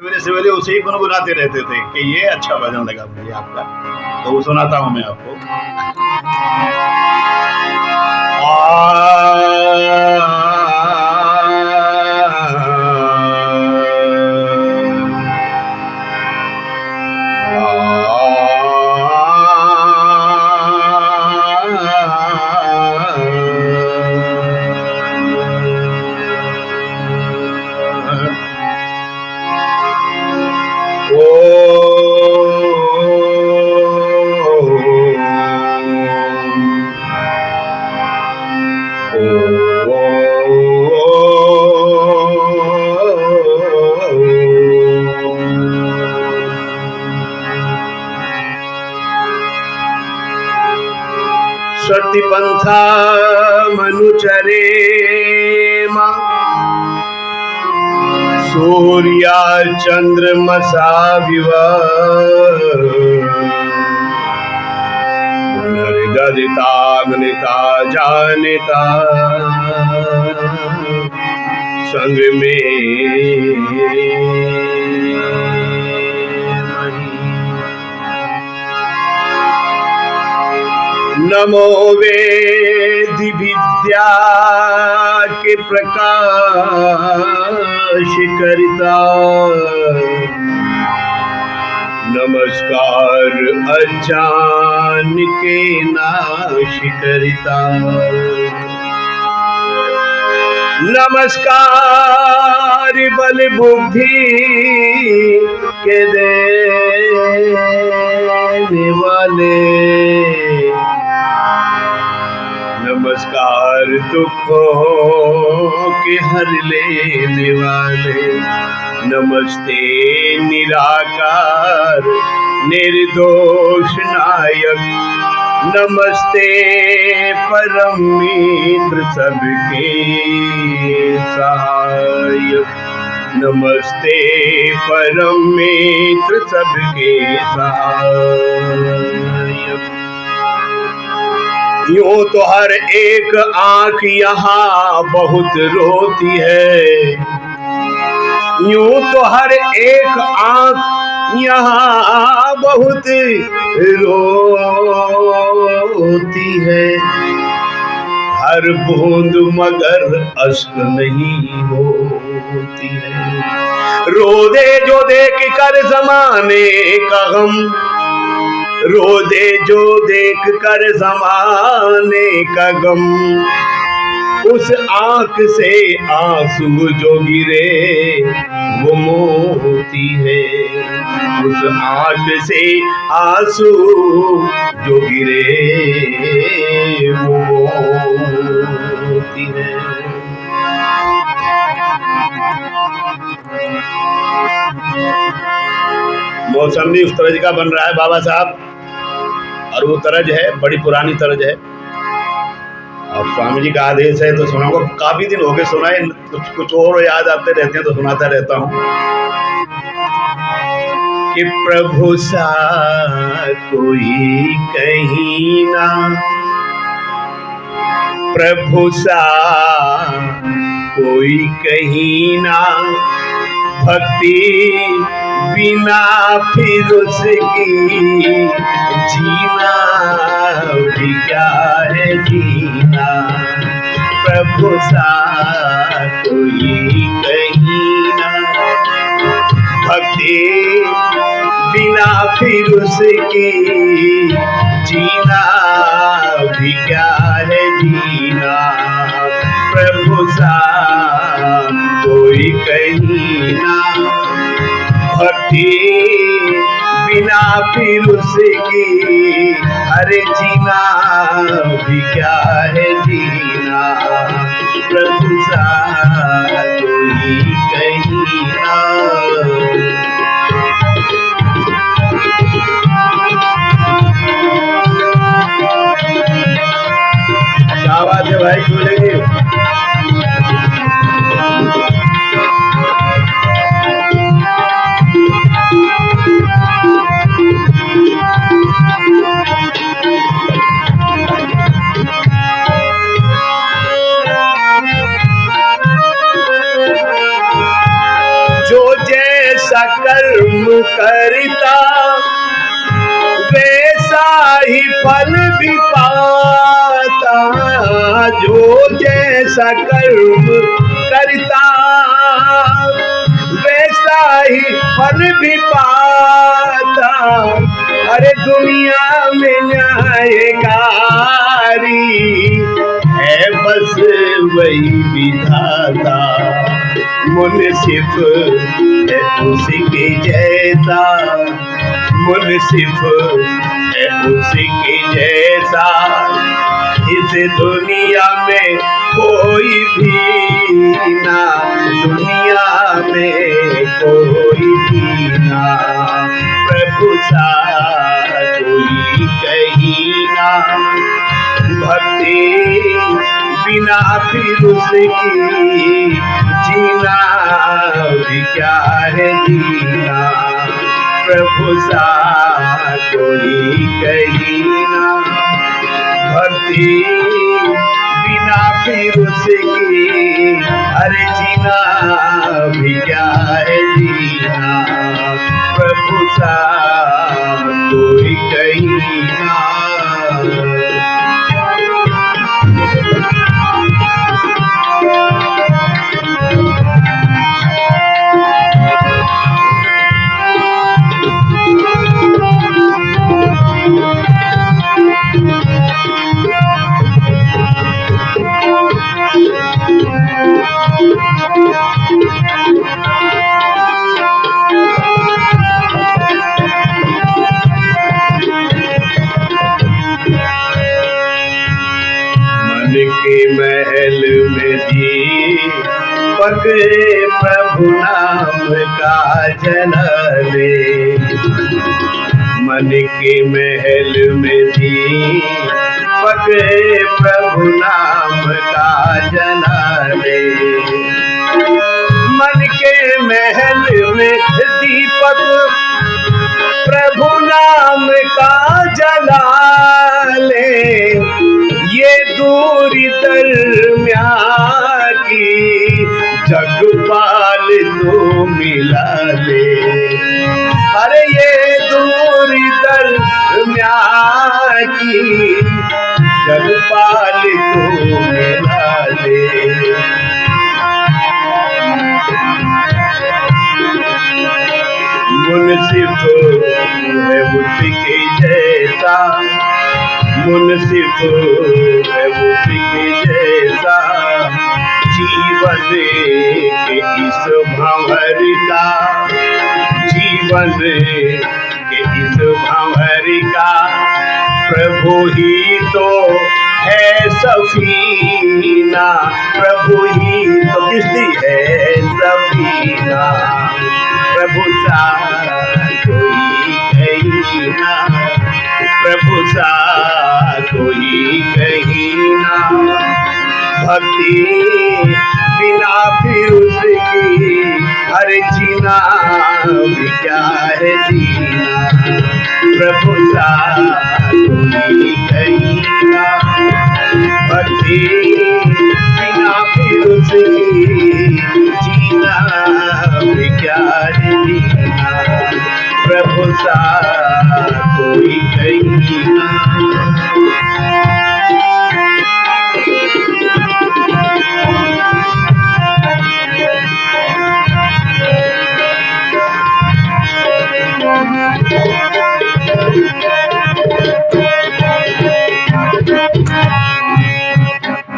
सवेरे सवेरे उसे ही गुनगुनाते रहते थे कि ये अच्छा भजन लगा मुझे आपका, तो वो सुनाता हूं मैं आपको। सती पंथा मनुचरे सूर्या चंद्रमसा विवा पुनर्ददिताग्निता जानिता संग में नमो वेदि विद्या के प्रकाश करिता, नमस्कार अज्ञान के नाश करिता, नमस्कार बल बुद्धि के देने वाले, नमस्कार दुखों के हर लेने वाले, नमस्ते निराकार निर्दोष नायक, नमस्ते परम मित्र सबके सहायक, नमस्ते परम मित्र सबके सहायक। यूं तो हर एक आंख यहाँ बहुत रोती है, यूं तो हर एक आंख यहाँ बहुत रोती है, हर बूंद मगर अश्क नहीं होती है। रो दे जो देख कर जमाने का गम, रो दे जो देख कर जमाने का गम, उस आंख से आंसू जो गिरे वो मोती है, उस आंख से आंसू जो गिरे वो मोती है। मौसम भी उस तरज का बन रहा है बाबा साहब, और वो तरज है बड़ी पुरानी तरज है, और स्वामी जी का आदेश है तो सुनाऊंगा। काफी दिन हो गए सुनाए, कुछ और याद आते रहते हैं तो सुनाता रहता हूँ कि प्रभु सा कोई कहीं ना, प्रभु सा कोई कहीं ना, भक्ति बिना फिर उसकी जीना भी क्या है जीना, प्रभु सा कोई कहीं ना, भक्ति बिना फिर उसकी जीना भी क्या है जीना, प्रभु सा कोई कहीं ना, भक्ति बिना फिर उसकी अरे जीना भी क्या है जीना, प्रभु सा कोई कहीं ना। क्या बात है भाई, बोलेंगे कर्म करता वैसा ही फल भी पाता। जो जैसा कर्म करता वैसा ही फल भी पाता। अरे दुनिया में न्यायकारी है बस वही विधाता। मुनसिफ है उसके जैसा, मुनसिफ है उसके जैसा। इस दुनिया में कोई भी ना, दुनिया में कोई भी ना। प्रभु सा कोई कहीं ना। भक्ति बिना फिर उसकी जीना भी क्या है जीना। प्रभु सा कोई कहीं ना। भक्ति बिना फिर उसकी अरे जीना भी क्या है जीना। प्रभु सा कोई कहीं ना। के महल में दीपक प्रभु नाम का जलावे। मन के महल में दीपक प्रभु नाम का जलावे। मन के महल में दीपक प्रभु नाम का जला ले। ये दूरी दरमिया की जगपाल तो मिला ले। अरे ये दूरी दरमिया की जगपाल तो मिला ले। मुनसिफ है उसके जैसा, मुनसिफ है उसके जैसा। जीवन के इस भंवर का, जीवन के इस भंवर का प्रभु ही तो है सफीना। प्रभु ही तो किश्ती है सफीना। प्रभु सा कोई कहीं ना, प्रभु सा कोई कहीं ना। भक्ति बिना फिर उसकी हर जीना भी क्या है जीना। प्रभु सा कोई कहीं ना। भक्ति बिना फिर उसकी जीना भी क्या है जीना। प्रभु सा कोई कहीं ना।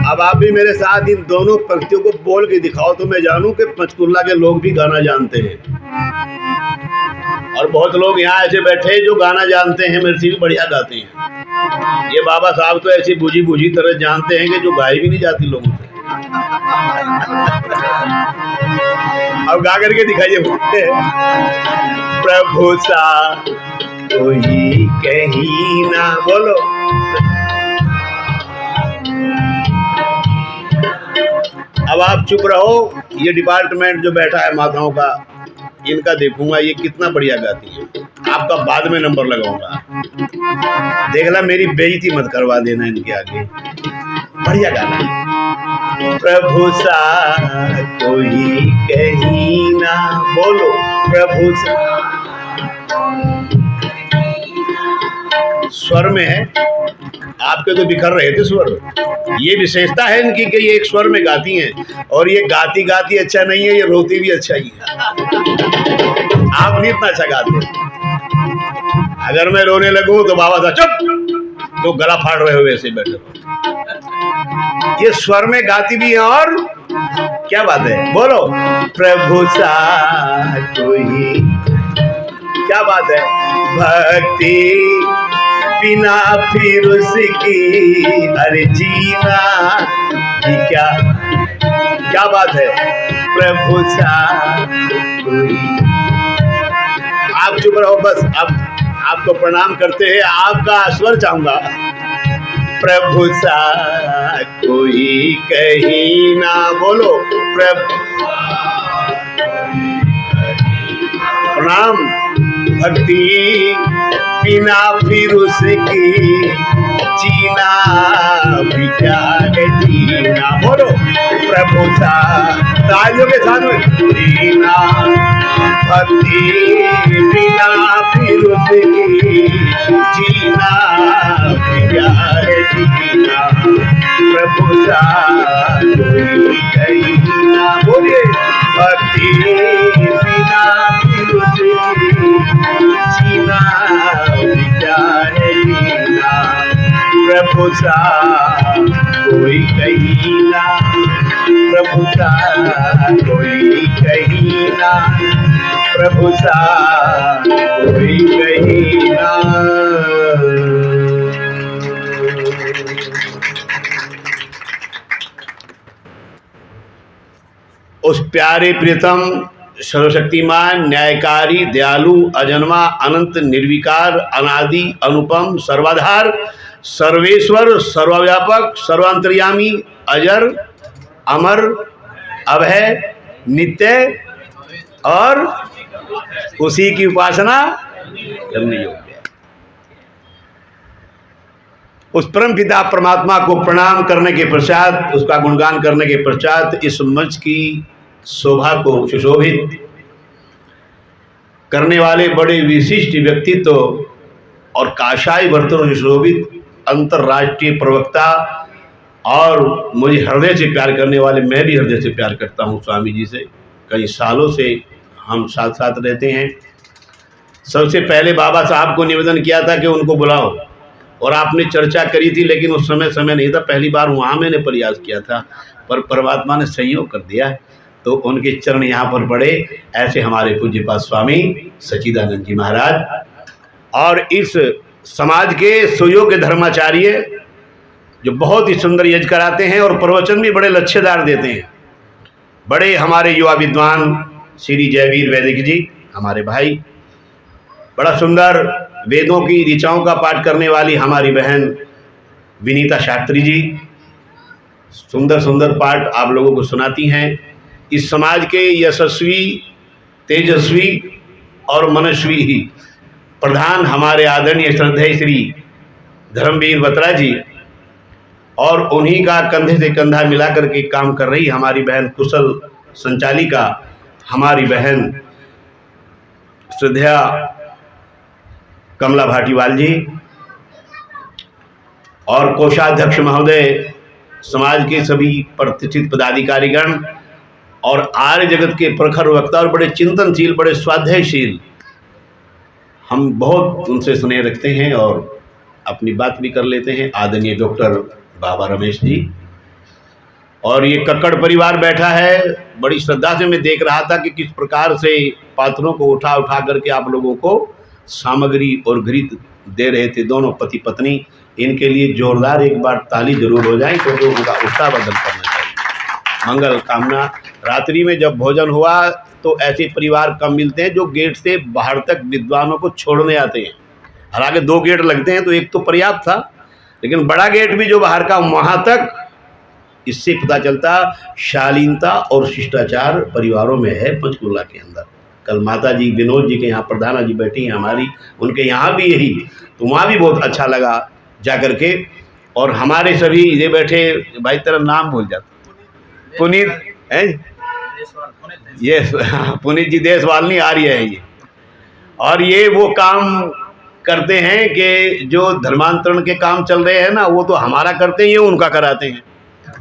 अब आप भी मेरे साथ इन दोनों पंक्तियों को बोल के दिखाओ तो मैं जानूं कि पंचकुला के लोग भी गाना जानते हैं। और बहुत लोग यहाँ ऐसे बैठे जो गाना जानते हैं, मेरे से भी बढ़िया गाते हैं। ये बाबा साहब तो ऐसी बूझी बूझी तरह जानते हैं कि जो गाई भी नहीं जाती लोगों से। अब गा करके दिखाइए। प्रभु सा कोई कहीं ना, बोलो। अब आप चुप रहो। ये डिपार्टमेंट जो बैठा है माताओं का, इनका देखूंगा ये कितना बढ़िया गाती है। आपका बाद में नंबर लगाऊंगा। देखना मेरी बेइज्जती मत करवा देना इनके आगे। बढ़िया गाना है। प्रभु सा कोई कहीं ना, बोलो। प्रभु स्वर में है। आपके तो बिखर रहे थे स्वर। ये विशेषता है इनकी कि ये एक स्वर में गाती हैं, और ये गाती गाती अच्छा नहीं है, ये रोती भी अच्छा ही है। आप नहीं इतना अच्छा गाते। अगर मैं रोने लगूं तो बाबा साहब चुप, तो गला फाड़ रहे हो वैसे बैठे हो। ये स्वर में गाती भी है, और क्या बात है, बोलो प्रभु सा कोई, क्या बात है, भक्ति बिना फिर उसकी अरे जीना भी क्या, क्या बात है, प्रभु सा कोई। आप चुप रहो बस, अब आपको प्रणाम करते हैं, आपका स्वर चाहूंगा। प्रभु सा कोई कहीं ना, बोलो प्रभु, प्रणाम। भक्ति बिना फिर उसकी जीना भी क्या है जीना, बोलो प्रभु सा, तालियों के साथ में, जीना भक्ति बिना फिर उसकी जीना भी क्या है जीना, प्रभु सा कोई कहीं ना, बोलिए भक्ति बिना फिर उसकी जीना भी क्या है जीना, प्रभु सा कोई कहीं ना, प्रभु सा कोई कहीं ना, प्रभु सा कोई कहीं ना। उस प्यारे प्रियतम सर्वशक्तिमान न्यायकारी दयालु अजन्मा अनंत निर्विकार अनादि अनुपम सर्वाधार सर्वेश्वर सर्वव्यापक सर्वांतर्यामी अजर अमर अभय नित्य और उसी की उपासना करने योग्य है। उस परम पिता परमात्मा को प्रणाम करने के पश्चात, उसका गुणगान करने के पश्चात, इस मंच की शोभा को सुशोभित करने वाले बड़े विशिष्ट व्यक्तित्व और काशाई बर्तनों से सुशोभित अंतर्राष्ट्रीय प्रवक्ता, और मुझे हृदय से प्यार करने वाले, मैं भी हृदय से प्यार करता हूं स्वामी जी से, कई सालों से हम साथ साथ रहते हैं। सबसे पहले बाबा साहब को निवेदन किया था कि उनको बुलाओ, और आपने चर्चा करी थी, लेकिन उस समय नहीं था, पहली बार वहाँ मैंने प्रयास किया था, पर परमात्मा ने संयोग कर दिया, तो उनके चरण यहाँ पर पड़े। ऐसे हमारे पूज्यपाद स्वामी सच्चिदानंद जी महाराज, और इस समाज के सुयोग्य धर्माचार्य जो बहुत ही सुंदर यज्ञ कराते हैं और प्रवचन भी बड़े लच्छेदार देते हैं। बड़े हमारे युवा विद्वान श्री जयवीर वैदिक जी हमारे भाई, बड़ा सुंदर वेदों की ऋचाओं का पाठ करने वाली हमारी बहन विनीता शास्त्री जी, सुंदर सुंदर पाठ आप लोगों को सुनाती हैं। इस समाज के यशस्वी, तेजस्वी और मनस्वी प्रधान हमारे आदरणीय श्रद्धेय श्री धर्मवीर बत्रा जी, और उन्हीं का कंधे से कंधा मिला करके काम कर रही हमारी बहन कुशल संचालिका हमारी बहन श्रद्धा कमला भाटीवाल जी, और कोषाध्यक्ष महोदय, समाज के सभी प्रतिष्ठित पदाधिकारीगण, और आर्य जगत के प्रखर वक्ता और बड़े चिंतनशील, बड़े स्वाध्यायशील, हम बहुत उनसे स्नेह रखते हैं और अपनी बात भी कर लेते हैं, आदरणीय डॉक्टर बाबा रमेश जी। और ये कक्कड़ परिवार बैठा है, बड़ी श्रद्धा से मैं देख रहा था कि किस प्रकार से पात्रों को उठा उठा करके आप लोगों को सामग्री और घृत दे रहे थे, दोनों पति पत्नी। इनके लिए जोरदार एक बार ताली जरूर हो जाए, क्योंकि उनका उत्साह बदल करना चाहिए। मंगल कामना। रात्रि में जब भोजन हुआ तो ऐसे परिवार कम मिलते हैं जो गेट से बाहर तक विद्वानों को छोड़ने आते हैं। हालांकि 2 गेट लगते हैं तो एक तो पर्याप्त था, लेकिन बड़ा गेट भी जो बाहर का, वहाँ तक, इससे पता चलता शालीनता और शिष्टाचार परिवारों में है पंचकुला के अंदर। कल माता जी विनोद जी के यहाँ प्रधाना जी बैठी हैं हमारी, उनके यहाँ भी यही, तो वहाँ भी बहुत अच्छा लगा जा कर के। और हमारे सभी ये बैठे भाई, तेरा नाम भूल जाता, पुनीत है, ये पुनीत जी देशवाल नहीं, आर्य है ये। और ये वो काम करते हैं कि जो धर्मांतरण के काम चल रहे हैं ना, वो तो हमारा करते हैं, ये उनका कराते हैं।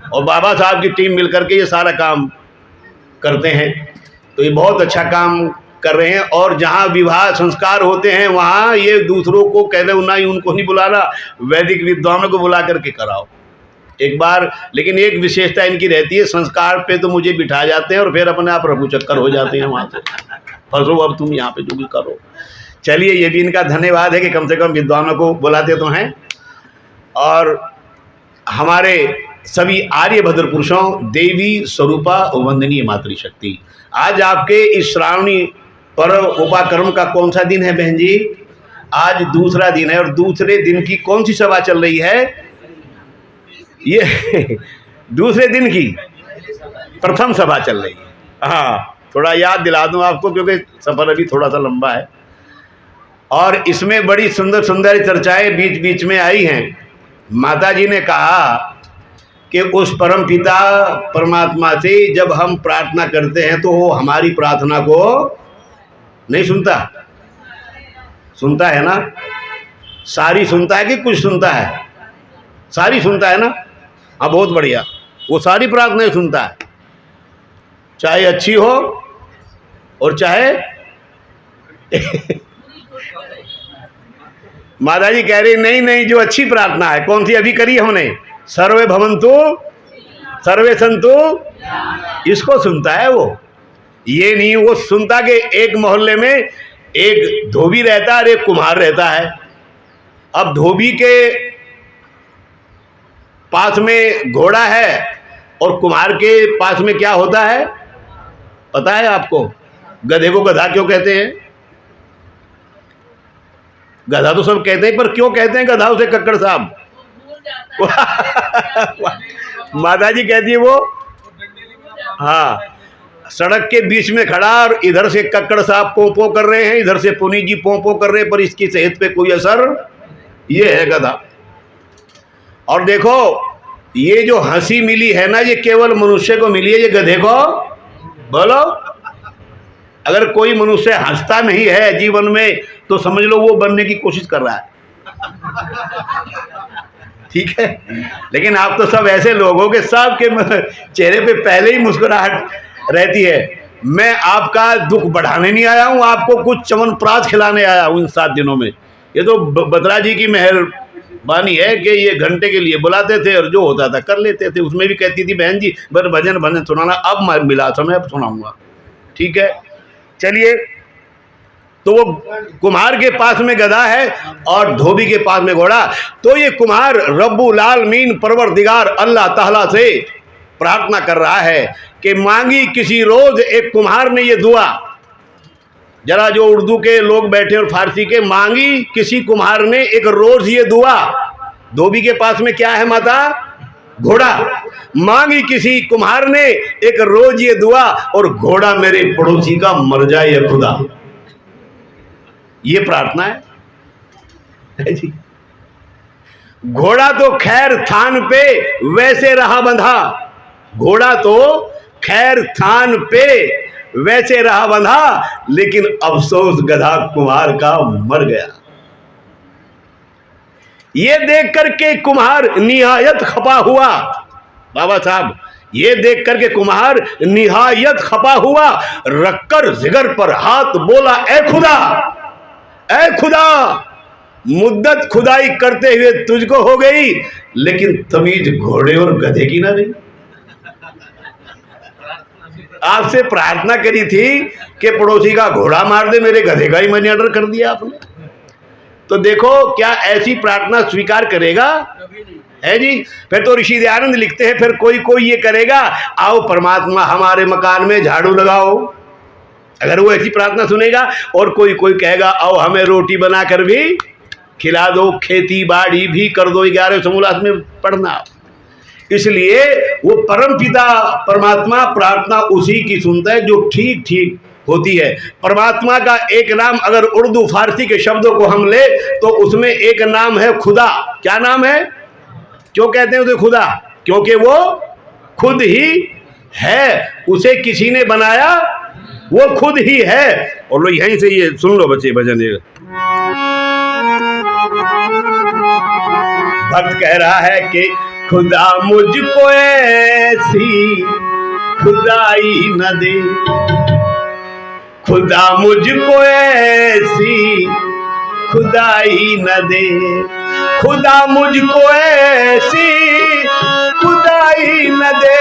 और बाबा साहब की टीम मिलकर के ये सारा काम करते हैं। तो ये बहुत अच्छा काम कर रहे हैं। और जहाँ विवाह संस्कार होते हैं वहाँ ये दूसरों को कह दे, ना ही उनको नहीं बुलाना, वैदिक विद्वानों को बुला करके कराओ एक बार। लेकिन एक विशेषता इनकी रहती है, संस्कार पे तो मुझे बिठा जाते हैं और फिर अपने आप रघु चक्कर हो जाते हैं वहाँ से, फंसो अब तुम यहाँ पे जो भी करो। चलिए, ये भी इनका धन्यवाद है कि कम से कम विद्वानों को बुलाते तो हैं। और हमारे सभी आर्य भद्र पुरुषों, देवी स्वरूपा वंदनीय मातृशक्ति, आज आपके इस श्रावणी पर्व उपाकर्म का कौन सा दिन है बहन जी? आज दूसरा दिन है। और दूसरे दिन की कौन सी सभा चल रही है? ये दूसरे दिन की प्रथम सभा चल रही है। हाँ, थोड़ा याद दिला दूं आपको क्योंकि सफर अभी थोड़ा सा लंबा है। और इसमें बड़ी सुंदर सुंदर चर्चाएं बीच बीच में आई हैं। माता जी ने कहा कि उस परम पिता परमात्मा से जब हम प्रार्थना करते हैं तो वो हमारी प्रार्थना को नहीं सुनता। सुनता है ना? सारी सुनता है कि कुछ सुनता है? सारी सुनता है ना? हाँ, बहुत बढ़िया। वो सारी प्रार्थनाएं सुनता है, चाहे अच्छी हो और चाहे माता जी कह रही नहीं नहीं, जो अच्छी प्रार्थना है। कौन सी अभी करी हमने? सर्वे भवन्तु सर्वे सन्तु, इसको सुनता है वो। ये नहीं वो सुनता कि एक मोहल्ले में एक धोबी रहता है और एक कुम्हार रहता है। अब धोबी के पास में घोड़ा है और कुम्हार के पास में क्या होता है पता है आपको? गधे को गधा क्यों कहते हैं? गधा तो सब कहते हैं, पर क्यों कहते हैं गधा उसे कक्कड़ साहब? माता जी कहती है वो, हाँ, सड़क के बीच में खड़ा और इधर से कक्कड़ साहब पोंपो कर रहे हैं, इधर से पुनीत जी पोंपो कर रहे हैं, पर इसकी सेहत पे कोई असर, ये है गधा। और देखो, ये जो हंसी मिली है ना, ये केवल मनुष्य को मिली है, ये गधे को बोलो। अगर कोई मनुष्य हंसता नहीं है जीवन में तो समझ लो वो बनने की कोशिश कर रहा है। ठीक है, लेकिन आप तो सब ऐसे लोग हो कि सबके चेहरे पे पहले ही मुस्कुराहट रहती है। मैं आपका दुख बढ़ाने नहीं आया हूँ, आपको कुछ च्यवनप्राश खिलाने आया हूँ इन 7 दिनों में। ये तो बद्रा जी की मेहरबानी है कि ये घंटे के लिए बुलाते थे और जो होता था कर लेते थे। उसमें भी कहती थी बहन जी बस भजन भजन सुनाना, अब मिला समय, अब सुनाऊंगा। ठीक है, चलिए। तो वो कुम्हार के पास में गधा है और धोबी के पास में घोड़ा। तो ये कुम्हार रब्बुल आलमीन परवरदिगार अल्लाह ताला से प्रार्थना कर रहा है कि मांगी किसी रोज एक कुम्हार ने ये दुआ, जरा जो उर्दू के लोग बैठे और फारसी के, मांगी किसी कुम्हार ने एक रोज ये दुआ। धोबी के पास में क्या है माता? घोड़ा। मांगी किसी कुम्हार ने एक रोज ये दुआ, और घोड़ा मेरे पड़ोसी का मर जाए या खुदा। ये प्रार्थना है जी। घोड़ा तो खैर थान पे वैसे रहा बंधा, घोड़ा तो खैर थान पे वैसे रहा बंधा, लेकिन अफसोस गधा कुम्हार का मर गया। ये देख करके कुम्हार निहायत खपा हुआ। बाबा साहब, ये देख करके कुम्हार निहायत खपा हुआ, रखकर जिगर पर हाथ बोला, ए खुदा, ए खुदा, मुद्दत खुदाई करते हुए तुझको हो गई, लेकिन तमीज घोड़े और गधे की ना रही। आपसे प्रार्थना करी थी कि पड़ोसी का घोड़ा मार दे, मेरे गधे का ही मनी ऑर्डर कर दिया आपने। तो देखो, क्या ऐसी प्रार्थना स्वीकार करेगा? है जी। फिर तो ऋषि दयानंद लिखते हैं, फिर कोई कोई ये करेगा, आओ परमात्मा हमारे मकान में झाड़ू लगाओ, अगर वो ऐसी प्रार्थना सुनेगा। और कोई कोई कहेगा, आओ हमें रोटी बना कर भी खिला दो, खेती बाड़ी भी कर दो। 11 समूलास में पढ़ना। इसलिए वो परम पिता परमात्मा प्रार्थना उसी की सुनता है जो ठीक ठीक होती है। परमात्मा का एक नाम अगर उर्दू फारसी के शब्दों को हम ले तो उसमें एक नाम है खुदा। क्या नाम है? क्यों कहते हैं उसे खुदा? क्योंकि वो खुद ही है, उसे किसी ने बनाया, वो खुद ही है। और लो यहीं से ये सुन लो बच्चे भजन। ये भक्त कह रहा है कि खुदा मुझको ऐसी खुदाई न दे, खुदा मुझको ऐसी खुदाई न दे, खुदा मुझको ऐसी खुदाई न दे,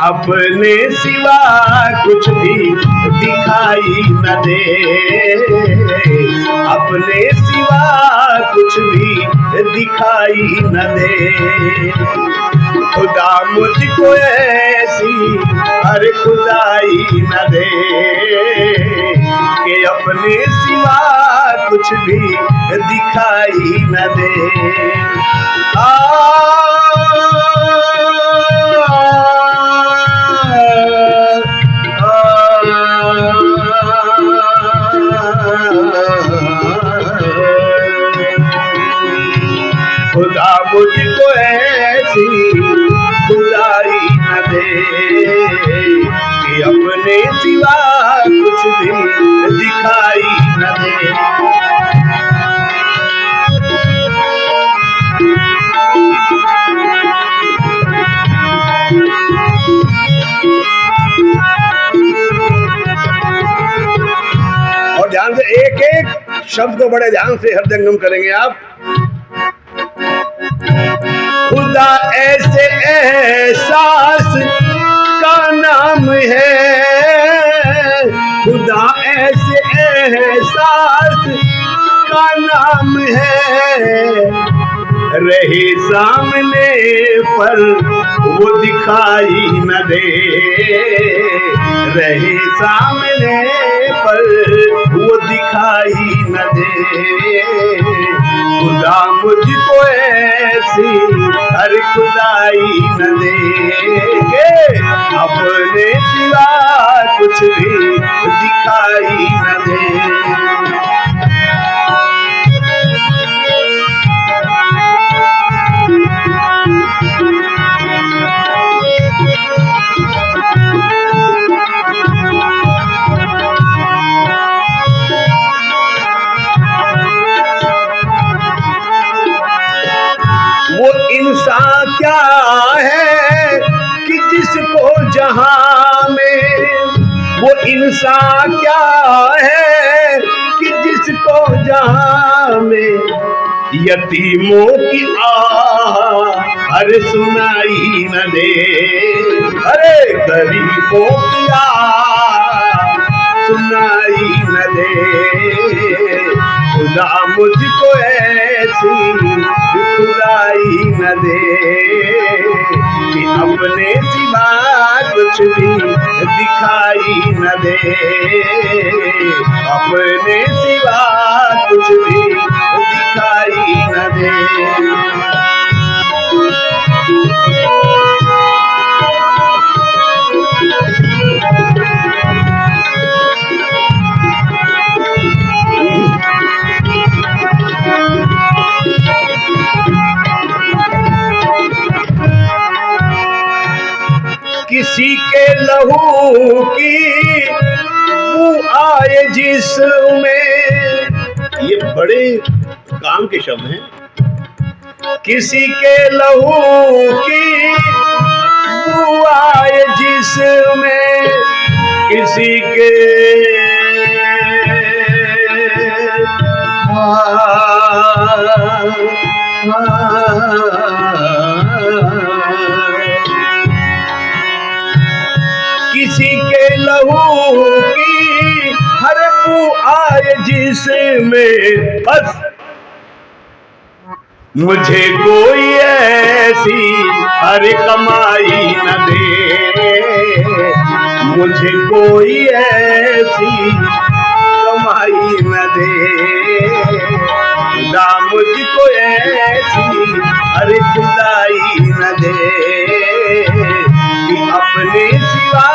अपने सिवा कुछ भी दिखाई न दे, अपने सिवा कुछ भी दिखाई न दे। खुदा मुझको ऐसी हर खुदाई न दे, कि अपने सिवा कुछ भी दिखाई न दे। खुदा मुझको ऐसी खुदाई न दे, कि अपने सिवा कुछ भी दिखाई न दे। और ध्यान से एक एक शब्द को बड़े ध्यान से हरदंगम करेंगे आप। खुदा ऐसे एहसास का नाम है, खुदा ऐसे एहसास का नाम है, रहे सामने पर वो दिखाई न दे, रहे सामने पर वो दिखाई न दे। खुदा मुझको ऐसी हर खुदाई न दे, के अपने सिवा कुछ भी दिखाई न दे। वो इंसान क्या है कि जिसको जहां में, वो इंसान क्या है कि जिसको जहां में यतीमों की आह अरे सुनाई न दे, अरे गरीबों की आह सुनाई न दे। खुदा मुझको ऐसी खुदाई न दे, कि अपने सिवा कुछ भी दिखाई न दे, अपने सिवा कुछ भी दिखाई न दे। किसी के लहू की बू आए जिसमें, ये बड़े काम के शब्द हैं। किसी के लहू की बू आए जिसमें, किसी के किसी के लहू की हर बू आए जिसमें, बस मुझे कोई ऐसी हर कमाई न दे, मुझे कोई ऐसी कमाई न दे। खुदा मुझको ऐसी हर खुदाई न दे, कि अपने सिवा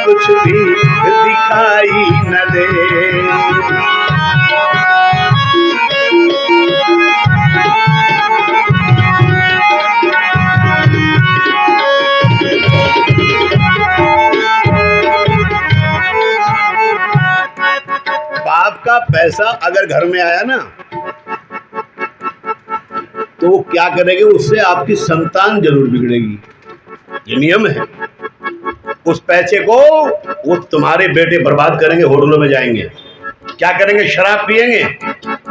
कुछ भी दिखाई न दे। आपका पैसा अगर घर में आया ना तो वो क्या करेंगे, उससे आपकी संतान जरूर बिगड़ेगी, ये नियम है। उस पैसे को वो तुम्हारे बेटे बर्बाद करेंगे, होटलों में जाएंगे, क्या करेंगे, शराब पिएंगे,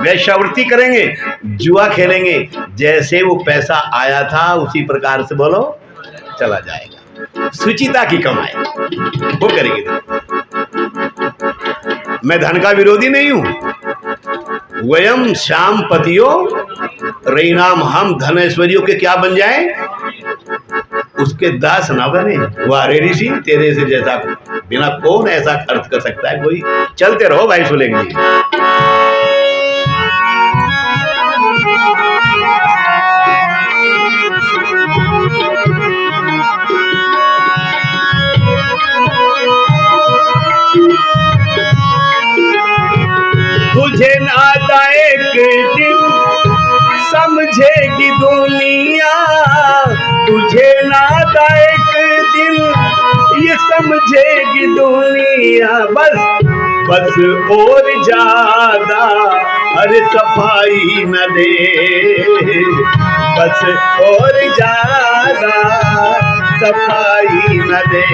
वेश्यावृत्ति करेंगे, जुआ खेलेंगे। जैसे वो पैसा आया था उसी प्रकार से बोलो चला जाएगा। सुचिता की कमाई वो करेगी। मैं धन का विरोधी नहीं हूं। वयम श्याम पतियो रईनाम, हम धन ऐश्वर्यों के क्या बन जाएं, उसके दास ना बने। वारे ऋषि तेरे से जैसा बिना कौन ऐसा खर्च कर सकता है कोई। चलते रहो भाई सुलेंगे जी। तुझे नादा एक दिन समझेगी दुनिया, तुझे नादा एक दिन ये समझेगी दुनिया। बस और ज्यादा अरे सफाई न दे, बस और ज्यादा सफाई न दे।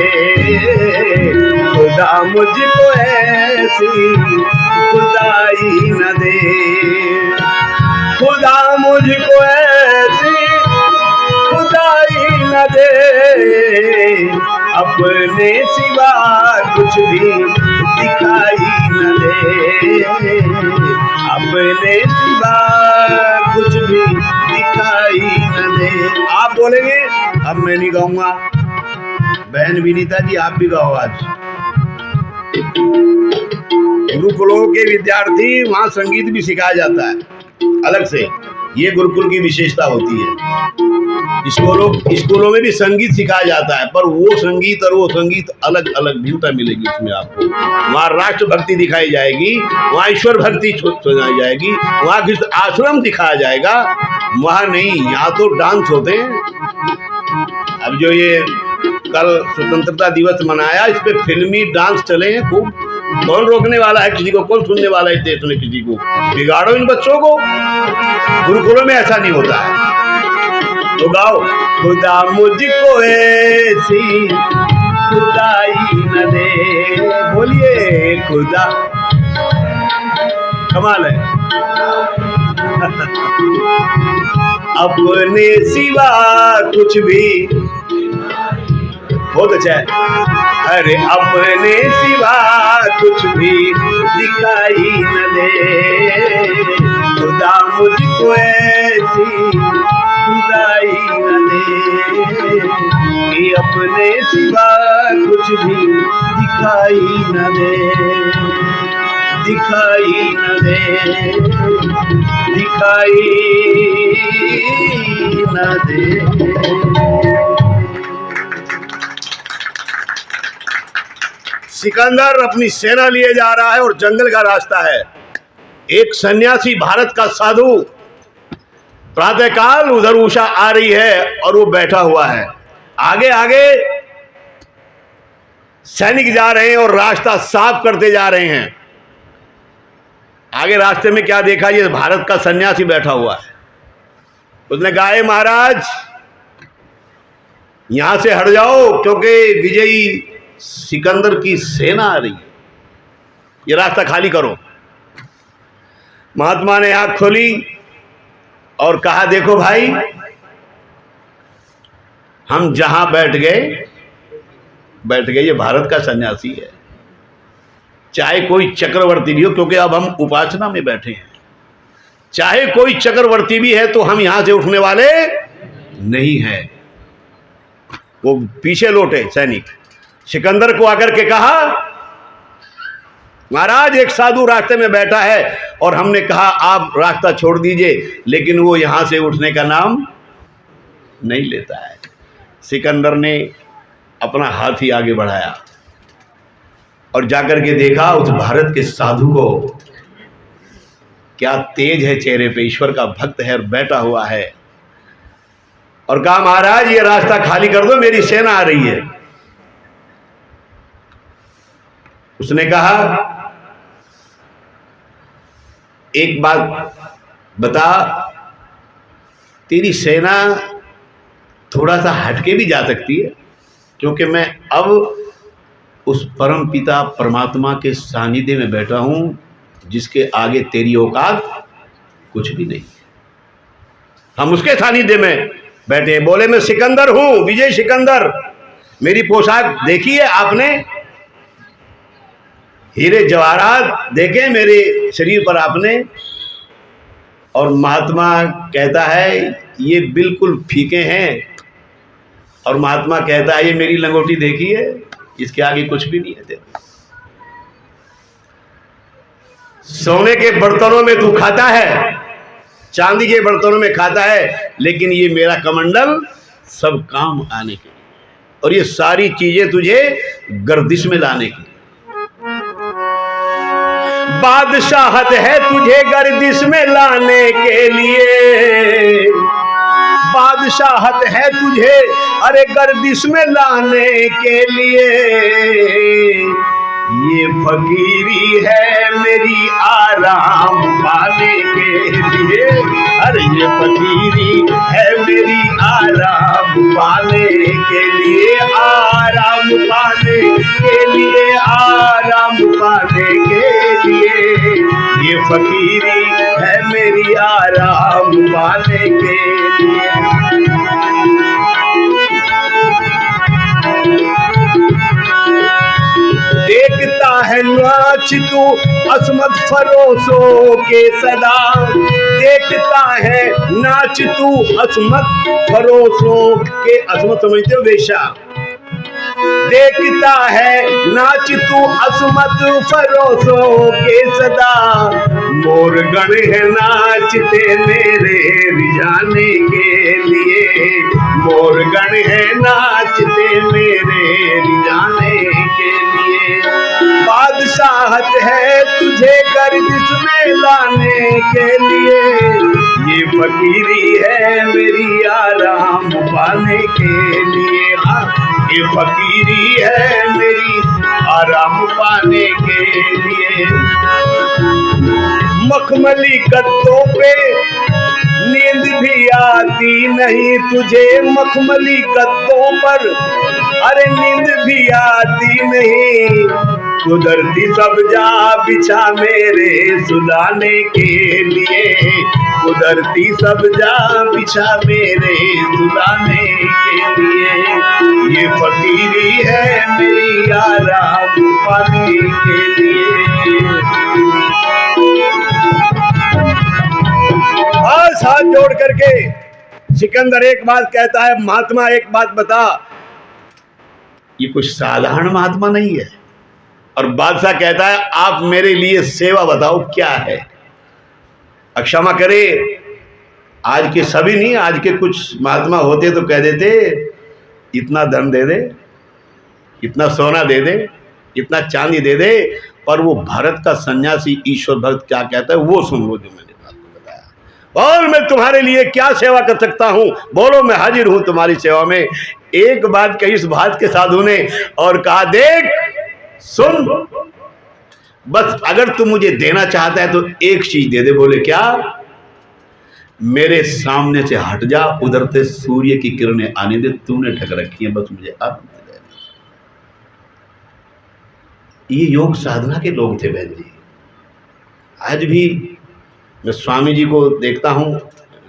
खुदा मुझको ऐसी खुदाई न दे, खुदा मुझको ऐसी खुदाई न दे। अपने सिवा कुछ भी दिखाई न दे, अपने सिवा कुछ भी दिखाई न दे। आप बोलेंगे अब मैं नहीं गाऊंगा, बहन विनीता जी आप भी गाओ आज। गुरुकुलों के विद्यार्थी वहां संगीत भी सिखाया जाता है अलग से, ये गुरुकुल की विशेषता होती है। स्कूलों में भी संगीत सिखाया जाता है, पर वो संगीत और वो संगीत अलग अलग भिन्नता मिलेगी उसमें आपको। वहाँ राष्ट्र भक्ति दिखाई जाएगी, वहाँ ईश्वर भक्ति सुनाई जाएगी, वहाँ किस आश्रम दिखाया जाएगा, वहाँ नहीं। यहाँ तो डांस होते हैं। अब जो ये कल स्वतंत्रता दिवस मनाया, इस पे फिल्मी डांस चले हैं खूब। कौन रोकने वाला है किसी को, कौन सुनने वाला है देश में किसी को। बिगाड़ो इन बच्चों को, गुरुकुलों में ऐसा नहीं होता है। तो गाओ, खुदा मुझको ऐसी खुदाई न दे, बोलिए खुदा। कमाल है। अपने सिवा कुछ भी, बहुत अच्छा है। अरे अपने सिवा कुछ भी दिखाई न दे, खुदा मुझको ऐसी खुदाई न दे। कि अपने सिवा कुछ भी दिखाई न दे, दिखाई न दे, दिखाई न दे। सिकंदर अपनी सेना लिए जा रहा है और जंगल का रास्ता है। एक सन्यासी भारत का साधु प्रातःकाल उधर उषा आ रही है और वो बैठा हुआ है। आगे आगे सैनिक जा रहे हैं और रास्ता साफ करते जा रहे हैं। आगे रास्ते में क्या देखा, ये भारत का सन्यासी बैठा हुआ है। उसने कहा, महाराज यहां से हट जाओ क्योंकि विजयी सिकंदर की सेना आ रही है, ये रास्ता खाली करो। महात्मा ने आंख खोली और कहा, देखो भाई, हम जहां बैठ गए, ये भारत का सन्यासी है, चाहे कोई चक्रवर्ती भी हो, क्योंकि अब हम उपासना में बैठे हैं। चाहे कोई चक्रवर्ती भी है तो हम यहां से उठने वाले नहीं हैं। वो पीछे लौटे सैनिक। सिकंदर को आकर के कहा, महाराज एक साधु रास्ते में बैठा है और हमने कहा आप रास्ता छोड़ दीजिए, लेकिन वो यहां से उठने का नाम नहीं लेता है। सिकंदर ने अपना हाथ ही आगे बढ़ाया और जाकर के देखा उस भारत के साधु को। क्या तेज है चेहरे पे, ईश्वर का भक्त है और बैठा हुआ है। और कहा, महाराज ये रास्ता खाली कर दो, मेरी सेना आ रही है। उसने कहा, एक बात बता, तेरी सेना थोड़ा सा हटके भी जा सकती है, क्योंकि मैं अब उस परम पिता परमात्मा के सानिध्य में बैठा हूँ जिसके आगे तेरी औकात कुछ भी नहीं। हम उसके सानिध्य में बैठे। बोले मैं सिकंदर हूँ, विजय सिकंदर। मेरी पोशाक देखी है आपने? हीरे जवाहरात देखे मेरे शरीर पर आपने? और महात्मा कहता है ये बिल्कुल फीके हैं, और महात्मा कहता है ये मेरी लंगोटी देखी है, इसके आगे कुछ भी नहीं है तेरा। सोने के बर्तनों में तू खाता है, चांदी के बर्तनों में खाता है, लेकिन ये मेरा कमंडल सब काम आने के, और ये सारी चीजें तुझे गर्दिश में लाने की। बादशाहत है तुझे गर्दिश में लाने के लिए, बादशाहत है तुझे अरे गर्दिश में लाने के लिए। ये फकीरी है मेरी आराम पाने के लिए, अरे ये फकीरी है मेरी आराम पाने के लिए, आराम पाने के लिए, आराम पाने के लिए। ये फकीरी है मेरी आराम पाने के लिए। देखता है नाच तू असमत फरोशों के सदा, देखता है नाच तू असमत फरोशों के, असमत समझते हो वेश्या? देखता है नाच तू असमत फरोशों के सदा, मोर गण है नाचते मेरे रिझाने के लिए, मोर गण है नाचते मेरे रिझाने के लिए। बादशाहत है तुझे गर्दिश में लाने के लिए, ये फकीरी है मेरी आराम पाने के लिए। हाँ, ये फकीरी है मेरी आराम पाने के लिए। मखमली गद्दों पे नींद भी आती नहीं तुझे, मखमली गद्दों पर अरे नींद भी आती नहीं, कुदरती सब्जा बिछा मेरे सुलाने के लिए, कुदरती सब्जा बिछा मेरे सुलाने के लिए। ये फकीरी है मेरी आराम पाने के लिए। बस हाथ जोड़ करके सिकंदर एक बात कहता है, महात्मा एक बात बता, ये कुछ साधारण महात्मा नहीं है। और बादशाह कहता है आप मेरे लिए सेवा बताओ क्या है। क्षमा करे, आज के सभी नहीं, आज के कुछ महात्मा होते तो कह देते इतना धन दे दे, इतना सोना दे दे, इतना चांदी दे दे, पर वो भारत का सन्यासी ईश्वर भक्त क्या कहता है वो सुन लो जो मैंने आपको बताया। और मैं तुम्हारे लिए क्या सेवा कर सकता हूँ, बोलो मैं हाजिर हूँ तुम्हारी सेवा में। एक बात कही इस बात के साधु ने और कहा देख सुन, बस अगर तू मुझे देना चाहता है तो एक चीज दे दे। बोले क्या? मेरे सामने से हट जा, उधरते सूर्य की किरणें आने दे, तूने ढक रखी है, बस मुझे अब दे। ये योग साधना के लोग थे बहन जी। आज भी मैं स्वामी जी को देखता हूँ,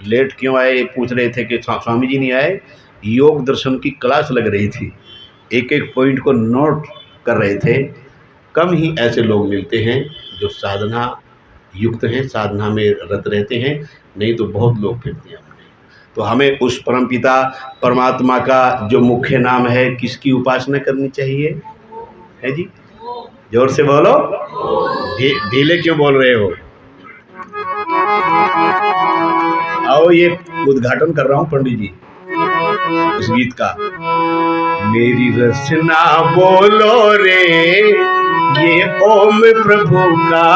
लेट क्यों आए पूछ रहे थे कि स्वामी जी नहीं आए, योग दर्शन की क्लास लग रही थी, एक एक पॉइंट को नोट कर रहे थे। कम ही ऐसे लोग मिलते हैं जो साधना युक्त हैं, साधना में रत रहते हैं, नहीं तो बहुत लोग फिरते हैं अपने। तो हमें उस परमपिता परमात्मा का जो मुख्य नाम है, किसकी उपासना करनी चाहिए है जी? जोर से बोलो, ढीले क्यों बोल रहे हो? आओ ये उद्घाटन कर रहा हूँ पंडित जी इस गीत का। मेरी रचना बोलो रे, ये ओम प्रभु का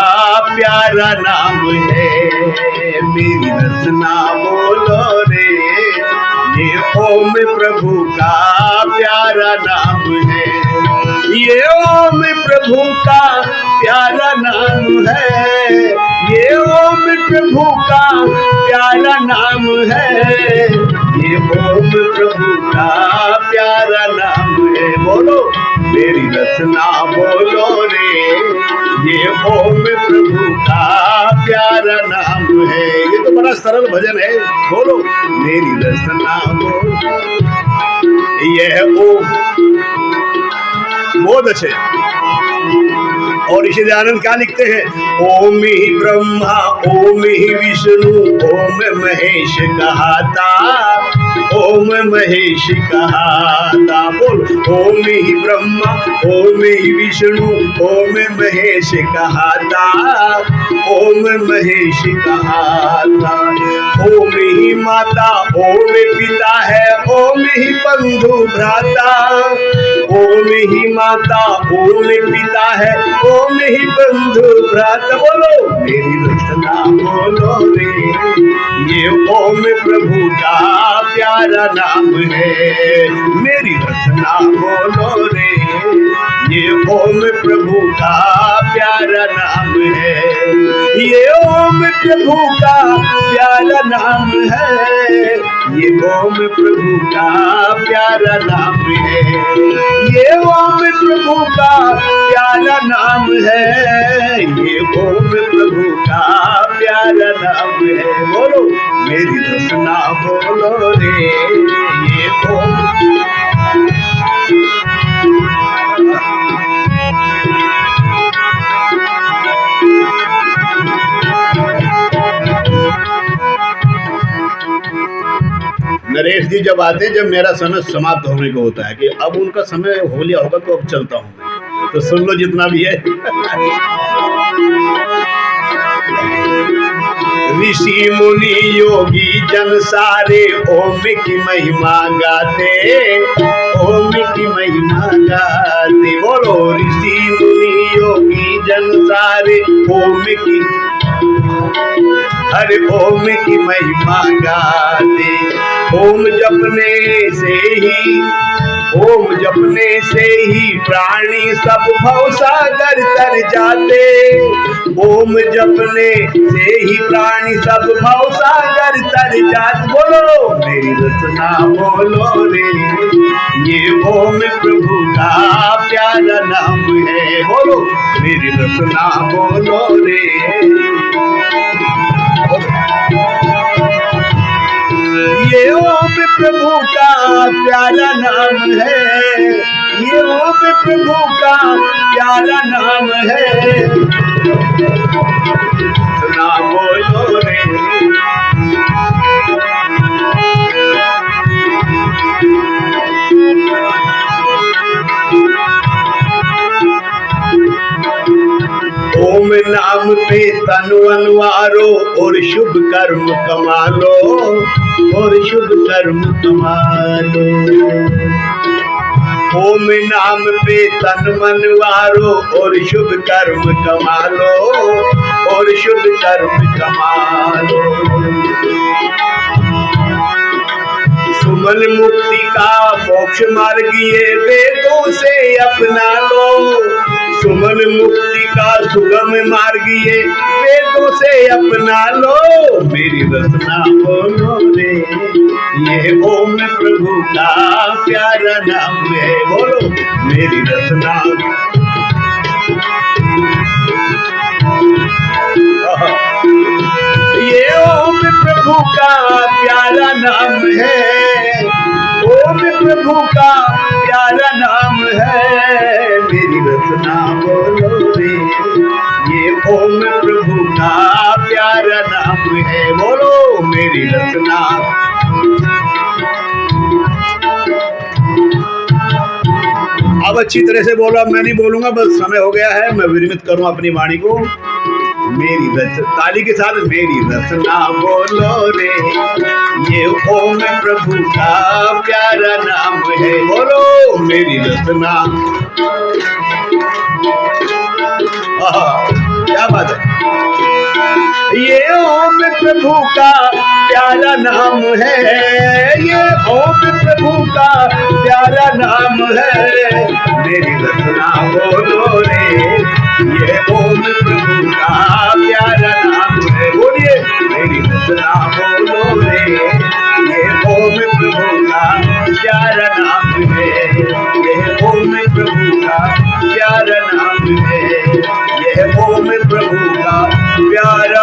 प्यारा नाम है। मेरी रचना बोलो रे, ये ओम प्रभु का प्यारा नाम है। ये ओम प्रभु का प्यारा नाम है। ये ओम प्रभु का प्यारा नाम है, ये ओम प्रभु का प्यारा नाम है। बोलो मेरी रचना बोलो रे, ये ओम प्रभु का प्यारा नाम है। ये तो बड़ा सरल भजन है। बोलो मेरी रचना बोलो, यह ओम बहुत अच्छे। और ऋषि दयानंद क्या लिखते हैं? ओम ही ब्रह्मा ओम ही विष्णु ओम महेश कहाता, ओम महेश कहाता। बोल ओम ही ब्रह्मा ओम ही विष्णु ओम महेश कहाता, ओम महेश कहाता। ओम ही माता ओम पिता है ओम ही बंधु भ्राता, ओम ही माता ओम पिता है ओम ही बंधु भ्राता। बोलो मेरी रचना बोलो रे, ये ओम प्रभु का प्यारा नाम है। मेरी रचना बोलो रे, ये ओम प्रभु का प्यारा नाम है। ये ओम प्रभु का प्यारा नाम है, ये ओम प्रभु का प्यारा नाम है। ये ओम प्रभु का प्यारा नाम है, ये ओम प्रभु का प्यारा नाम है। बोलो मेरी रचना बोलो रे, ये ओम। नरेश जी जब आते हैं, जब मेरा समय समाप्त होने को होता है कि अब उनका समय हो लिया होगा तो अब चलता हूँ मैं, तो सुन लो जितना भी है। ऋषि मुनि योगी जन सारे ओम की महिमा गाते, ओम की महिमा गाते। बोलो ऋषि मुनि योगी जन सारे ओम की, हर ओम की महिमा गाते। ओम जपने से ही, ओम जपने से ही प्राणी सब भवसागर तर जाते, ओम जपने से ही प्राणी सब भवसागर तर जाते। बोलो मेरी रचना बोलो रे, ये ओम प्रभु का प्यारा नाम है। बोलो मेरी रचना बोलो रे, ये ओम प्रभु का प्यारा नाम है, ये ओम प्रभु का प्यारा नाम है। नाम बोलो रे, ओम नाम पे तन अनवारो और शुभ कर्म कमा लो, और शुभ कर्म कमा लो। ओम नाम पे तन मन वारो और शुभ कर्म कमा लो, और शुभ कर्म कमा लो। सुमन मुक्ति का मोक्ष मार्ग ये वेदों से अपना लो, सुमन मुक्ति का सुगम मार्ग ये वेदों से अपना लो। मेरी रचना बोलो रे, ये ओम प्रभु का प्यारा नाम है। बोलो मेरी रचना, ये ओम प्रभु का प्यारा नाम है, ओम प्रभु का प्यारा नाम है। मेरी रचना बोलो रे, ये ओम प्रभु का प्यारा नाम है। बोलो मेरी रचना। अब अच्छी तरह से बोलो, अब मैं नहीं बोलूंगा, बस समय हो गया है, मैं विरमित करूं अपनी वाणी को। मेरी रचना, ताली के साथ मेरी रचना बोलो रे, ये ओम प्रभु का प्यारा नाम है। बोलो मेरी रचना, क्या बात है। ये ओम प्रभु का प्यारा नाम है, ये ओम प्रभु का प्यारा नाम है। मेरी रचना बोलो रे, ये ओम प्रभु का प्यारा का प्यारा नाम है, यह ओम प्रभु का प्यारा